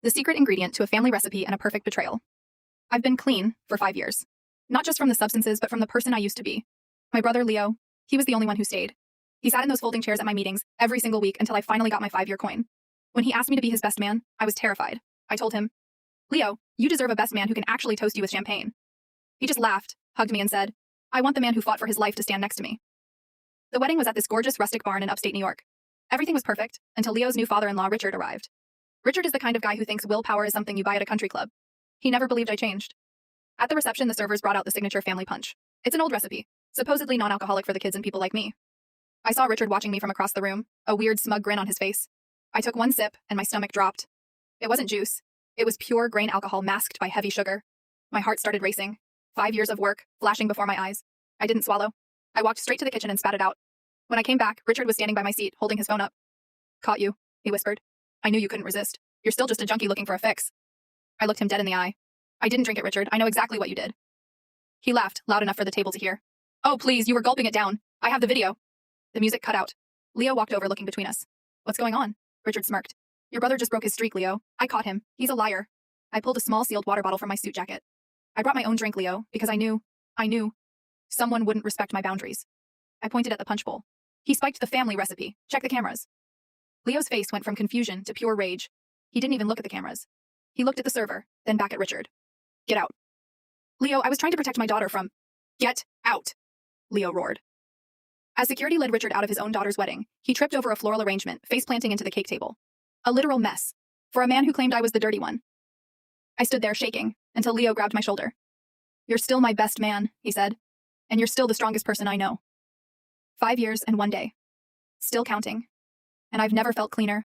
The secret ingredient to a family recipe and a perfect betrayal. I've been clean for 5 years. Not just from the substances, but from the person I used to be. My brother, Leo, he was the only one who stayed. He sat in those folding chairs at my meetings every single week until I finally got my 5-year coin. When he asked me to be his best man, I was terrified. I told him, Leo, you deserve a best man who can actually toast you with champagne. He just laughed, hugged me, and said, I want the man who fought for his life to stand next to me. The wedding was at this gorgeous rustic barn in upstate New York. Everything was perfect until Leo's new father-in-law, Richard, arrived. Richard is the kind of guy who thinks willpower is something you buy at a country club. He never believed I changed. At the reception, the servers brought out the signature family punch. It's an old recipe, supposedly non-alcoholic for the kids and people like me. I saw Richard watching me from across the room, a weird smug grin on his face. I took one sip, and my stomach dropped. It wasn't juice. It was pure grain alcohol masked by heavy sugar. My heart started racing. 5 years of work, flashing before my eyes. I didn't swallow. I walked straight to the kitchen and spat it out. When I came back, Richard was standing by my seat, holding his phone up. Caught you, he whispered. I knew you couldn't resist. You're still just a junkie looking for a fix. I looked him dead in the eye. I didn't drink it, Richard. I know exactly what you did. He laughed, loud enough for the table to hear. Oh, please, you were gulping it down. I have the video. The music cut out. Leo walked over, looking between us. What's going on? Richard smirked. Your brother just broke his streak, Leo. I caught him. He's a liar. I pulled a small sealed water bottle from my suit jacket. I brought my own drink, Leo, because I knew someone wouldn't respect my boundaries. I pointed at the punch bowl. He spiked the family recipe. Check the cameras. Leo's face went from confusion to pure rage. He didn't even look at the cameras. He looked at the server, then back at Richard. Get out. Leo, I was trying to protect my daughter from... Get out, Leo roared. As security led Richard out of his own daughter's wedding, he tripped over a floral arrangement, face-planting into the cake table. A literal mess, for a man who claimed I was the dirty one. I stood there shaking, until Leo grabbed my shoulder. You're still my best man, he said, and you're still the strongest person I know. 5 years and 1 day. Still counting. And I've never felt cleaner,